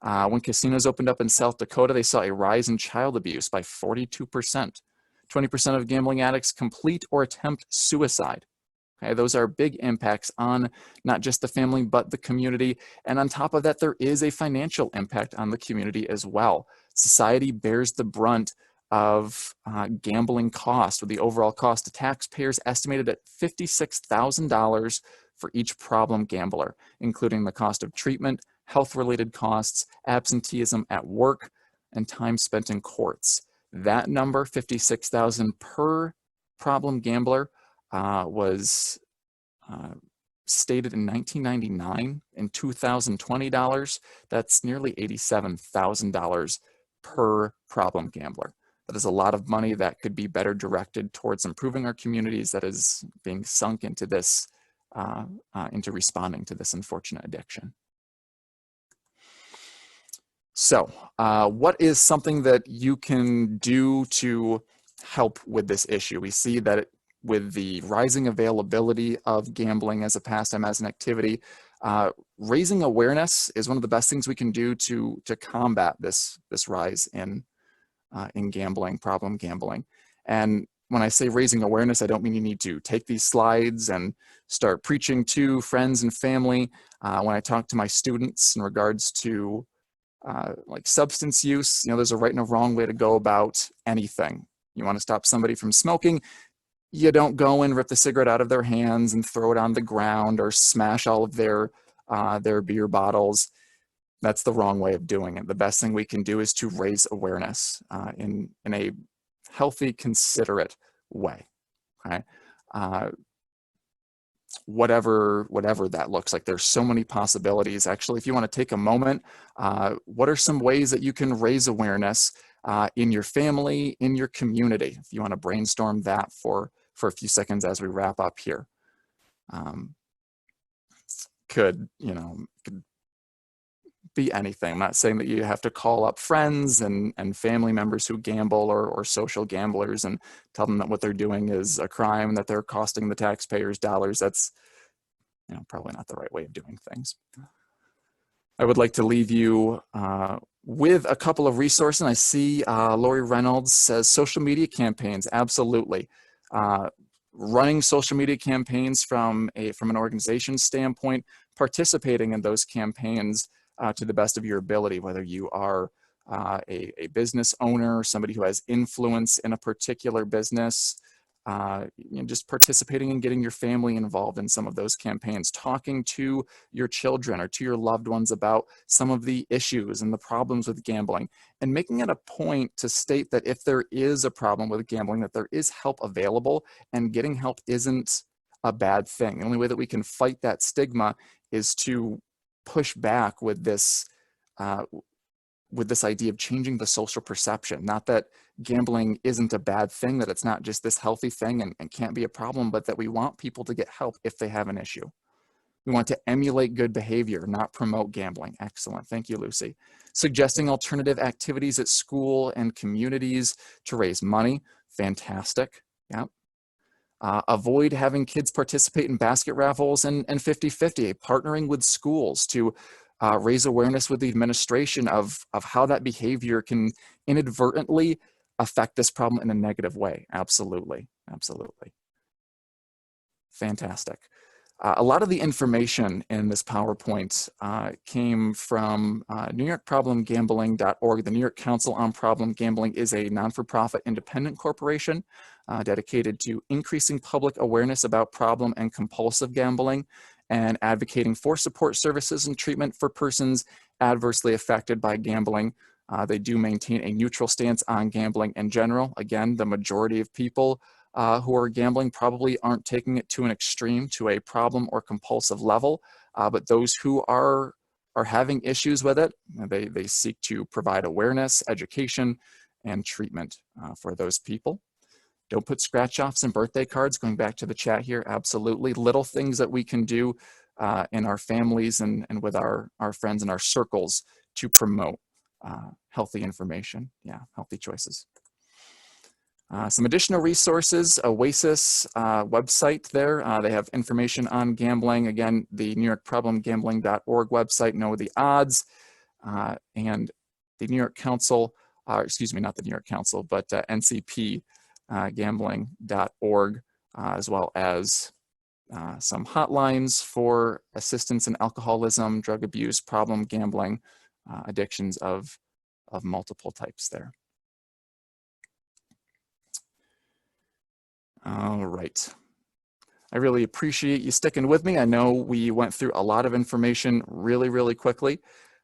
S2: When casinos opened up in South Dakota, they saw a rise in child abuse by 42%. 20% of gambling addicts complete or attempt suicide. Okay, those are big impacts on not just the family, but the community. And on top of that, there is a financial impact on the community as well. Society bears the brunt of gambling costs, with the overall cost to taxpayers estimated at $56,000 for each problem gambler, including the cost of treatment, health-related costs, absenteeism at work, and time spent in courts. That number, $56,000 per problem gambler, was stated in 1999. In 2020 dollars, that's nearly $87,000 per problem gambler. That is a lot of money that could be better directed towards improving our communities, that is being sunk into this, into responding to this unfortunate addiction. So what is something that you can do to help with this issue? We see that with the rising availability of gambling as a pastime, as an activity, raising awareness is one of the best things we can do to combat this rise in gambling, problem gambling. And when I say raising awareness, I don't mean you need to take these slides and start preaching to friends and family. When I talk to my students in regards to like substance use, you know, there's a right and a wrong way to go about anything. You want to stop somebody from smoking, you don't go and rip the cigarette out of their hands and throw it on the ground or smash all of their beer bottles. That's the wrong way of doing it. The best thing we can do is to raise awareness in a healthy, considerate way. Okay, whatever that looks like. There's so many possibilities. Actually, if you want to take a moment, what are some ways that you can raise awareness in your family, in your community? If you want to brainstorm that for a few seconds as we wrap up here. Could be anything. I'm not saying that you have to call up friends and family members who gamble or social gamblers and tell them that what they're doing is a crime, that they're costing the taxpayers dollars. That's, you know, probably not the right way of doing things. I would like to leave you with a couple of resources. And I see Lori Reynolds says social media campaigns. Absolutely. Running social media campaigns from an organization standpoint, participating in those campaigns to the best of your ability, whether you are a business owner, somebody who has influence in a particular business, just participating and getting your family involved in some of those campaigns, talking to your children or to your loved ones about some of the issues and the problems with gambling, and making it a point to state that if there is a problem with gambling, that there is help available, and getting help isn't a bad thing. The only way that we can fight that stigma is to push back with this idea of changing the social perception. Not that gambling isn't a bad thing, that it's not just this healthy thing and can't be a problem, but that we want people to get help if they have an issue. We want to emulate good behavior, not promote gambling. Excellent. Thank you, Lucy. Suggesting alternative activities at school and communities to raise money. Fantastic. Yeah. Avoid having kids participate in basket raffles and 50-50, partnering with schools to raise awareness with the administration of how that behavior can inadvertently affect this problem in a negative way. Absolutely, absolutely. Fantastic. A lot of the information in this PowerPoint came from NewYorkProblemGambling.org. The New York Council on Problem Gambling is a non-for-profit independent corporation dedicated to increasing public awareness about problem and compulsive gambling and advocating for support services and treatment for persons adversely affected by gambling. They do maintain a neutral stance on gambling in general. Again, the majority of people who are gambling probably aren't taking it to an extreme, to a problem or compulsive level, but those who are having issues with it, they seek to provide awareness, education, and treatment for those people. Don't put scratch-offs and birthday cards, going back to the chat here, absolutely. Little things that we can do in our families and with our friends and our circles to promote healthy information, healthy choices. Some additional resources, Oasis website there. They have information on gambling. Again, the New York ProblemGambling.org website, Know the Odds, and the New York Council, excuse me, not the New York Council, but NCP gambling.org, as well as some hotlines for assistance in alcoholism, drug abuse, problem gambling, addictions of multiple types there. All right. I really appreciate you sticking with me. I know we went through a lot of information really, really quickly.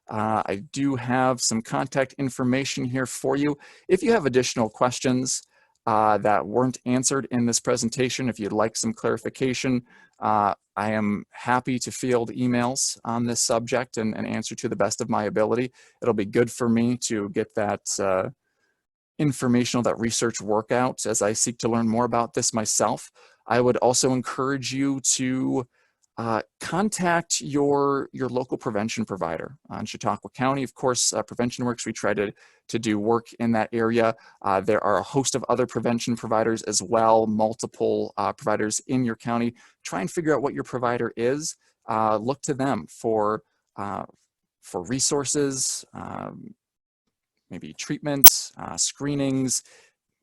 S2: I do have some contact information here for you. If you have additional questions that weren't answered in this presentation, if you'd like some clarification, I am happy to field emails on this subject and answer to the best of my ability. It'll be good for me to get that informational, that research workout as I seek to learn more about this myself. I would also encourage you to contact your local prevention provider. In Chautauqua County, of course, Prevention Works, we try to do work in that area. There are a host of other prevention providers as well, multiple providers in your county. Try and figure out what your provider is. Look to them for resources, maybe treatments, screenings,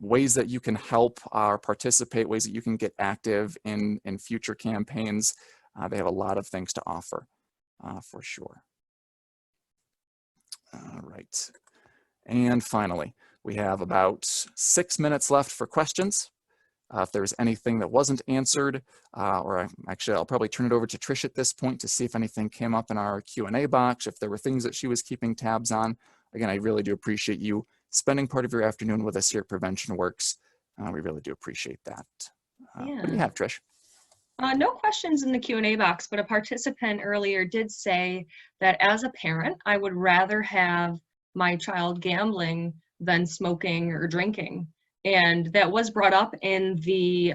S2: ways that you can help participate, ways that you can get active in future campaigns. They have a lot of things to offer, for sure. All right. And finally, we have about 6 minutes left for questions. If there's anything that wasn't answered, actually, I'll probably turn it over to Trish at this point to see if anything came up in our Q&A box, if there were things that she was keeping tabs on. Again, I really do appreciate you spending part of your afternoon with us here at Prevention Works. We really do appreciate that. What do you have, Trish?
S1: No questions in the Q&A box, but a participant earlier did say that as a parent, I would rather have my child gambling than smoking or drinking. And that was brought up in the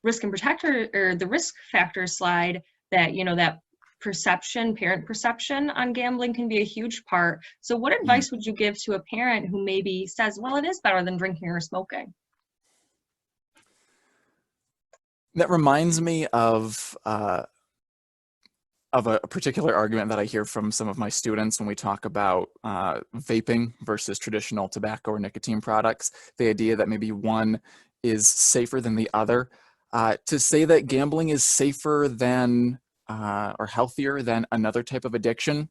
S1: risk and protector, or the risk factor slide, that, you know, that perception, parent perception on gambling can be a huge part. So what advice would you give to a parent who maybe says, well, it is better than drinking or smoking?
S2: That reminds me of a particular argument that I hear from some of my students when we talk about vaping versus traditional tobacco or nicotine products. The idea that maybe one is safer than the other. To say that gambling is safer than or healthier than another type of addiction,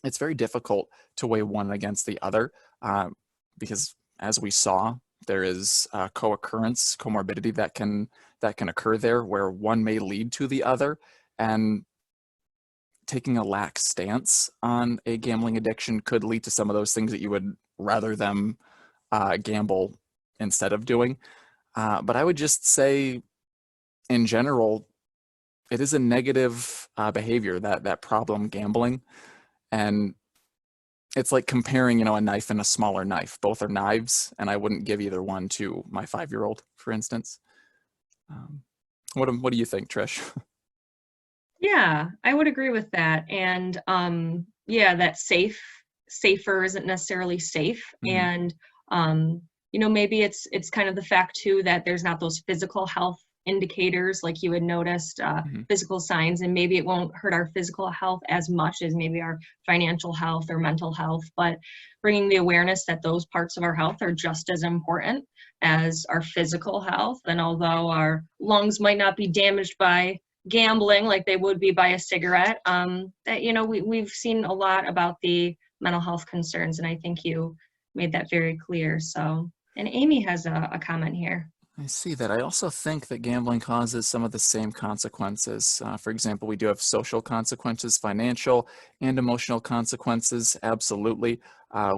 S2: it's very difficult to weigh one against the other because, as we saw, there is co-occurrence, comorbidity that can occur there, where one may lead to the other, and taking a lax stance on a gambling addiction could lead to some of those things that you would rather them gamble instead of doing. But I would just say, in general, it is a negative behavior, that problem gambling. And it's like comparing, you know, a knife and a smaller knife. Both are knives, and I wouldn't give either one to my 5-year-old, for instance. What do you think, Trish?
S1: Yeah, I would agree with that. And yeah, that safer isn't necessarily safe. And you know, maybe it's kind of the fact too that there's not those physical health indicators like you had noticed, physical signs, and maybe it won't hurt our physical health as much as maybe our financial health or mental health, but bringing the awareness that those parts of our health are just as important as our physical health. And although our lungs might not be damaged by gambling like they would be by a cigarette, that, you know, we've seen a lot about the mental health concerns, and I think you made that very clear. So, and Amy has a comment here.
S2: I see that. I also think that gambling causes some of the same consequences. For example, we do have social consequences, financial and emotional consequences. Absolutely.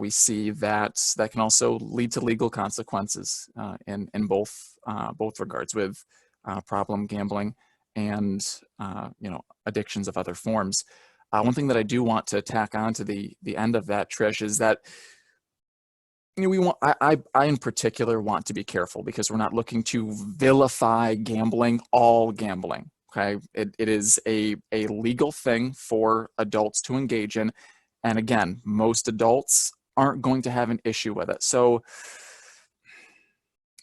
S2: We see that that can also lead to legal consequences in both regards with problem gambling and addictions of other forms. One thing that I do want to tack on to the end of that, Trish, is that we want I in particular want to be careful because we're not looking to vilify gambling, all gambling. Okay, it is a legal thing for adults to engage in, and again, most adults aren't going to have an issue with it. So,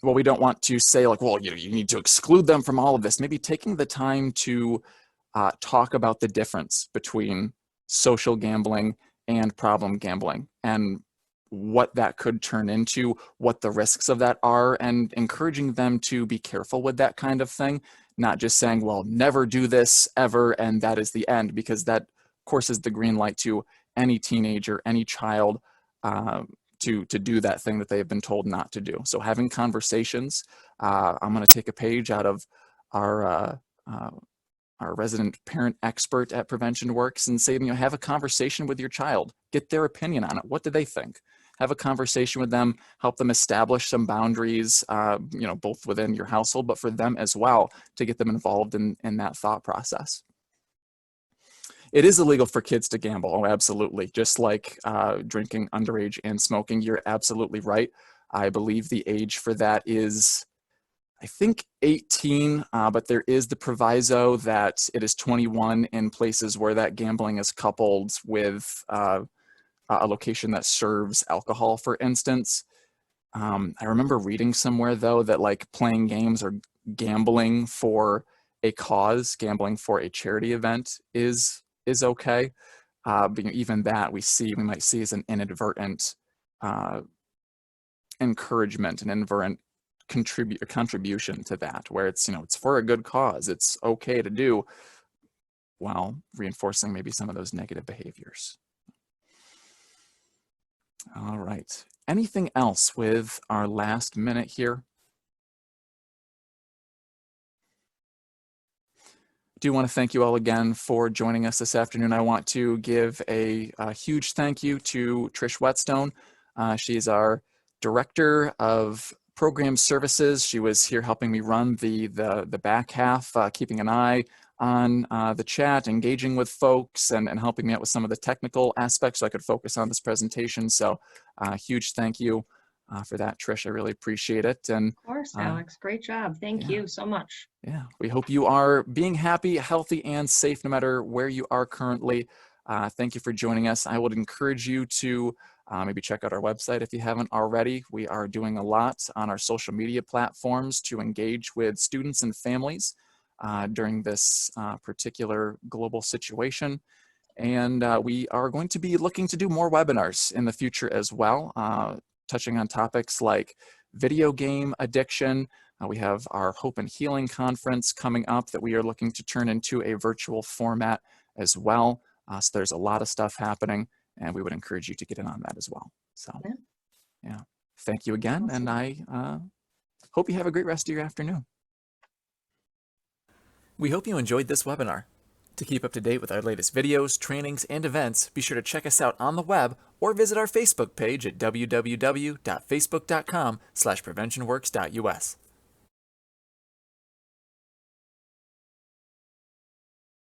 S2: well, we don't want to say like, well, you need to exclude them from all of this. Maybe taking the time to talk about the difference between social gambling and problem gambling and what that could turn into, what the risks of that are, and encouraging them to be careful with that kind of thing, not just saying, well, never do this ever, and that is the end, because that, of course, is the green light to any teenager, any child, to do that thing that they've been told not to do. So having conversations, I'm going to take a page out of our resident parent expert at Prevention Works and say, have a conversation with your child, get their opinion on it. What do they think? Have a conversation with them, help them establish some boundaries, both within your household, but for them as well, to get them involved in that thought process. It is illegal for kids to gamble. Oh, absolutely. Just like drinking underage and smoking. You're absolutely right. I believe the age for that is, I think 18, but there is the proviso that it is 21 in places where that gambling is coupled with a location that serves alcohol, for instance. I remember reading somewhere though that like playing games or gambling for a cause, gambling for a charity event is okay. But even that we might see as an inadvertent encouragement, an inadvertent contribution to that, where it's it's for a good cause, it's okay to do, while reinforcing maybe some of those negative behaviors. All right, anything else with our last minute here? Do want to thank you all again for joining us this afternoon. I want to give a huge thank you to Trish Whetstone. She's our Director of Program Services. She was here helping me run the back half, keeping an eye on the chat, engaging with folks, and helping me out with some of the technical aspects so I could focus on this presentation. So huge thank you for that, Trish. I really appreciate it. And
S1: Of course, Alex. Great job. Thank you so much.
S2: Yeah, we hope you are being happy, healthy, and safe no matter where you are currently. Thank you for joining us. I would encourage you to maybe check out our website if you haven't already. We are doing a lot on our social media platforms to engage with students and families during this particular global situation. And we are going to be looking to do more webinars in the future as well, touching on topics like video game addiction. We have our Hope and Healing Conference coming up that we are looking to turn into a virtual format as well. So there's a lot of stuff happening, and we would encourage you to get in on that as well. So yeah, thank you again, and I hope you have a great rest of your afternoon. We hope you enjoyed this webinar. To keep up to date with our latest videos, trainings, and events, be sure to check us out on the web or visit our Facebook page at www.facebook.com/preventionworks.us.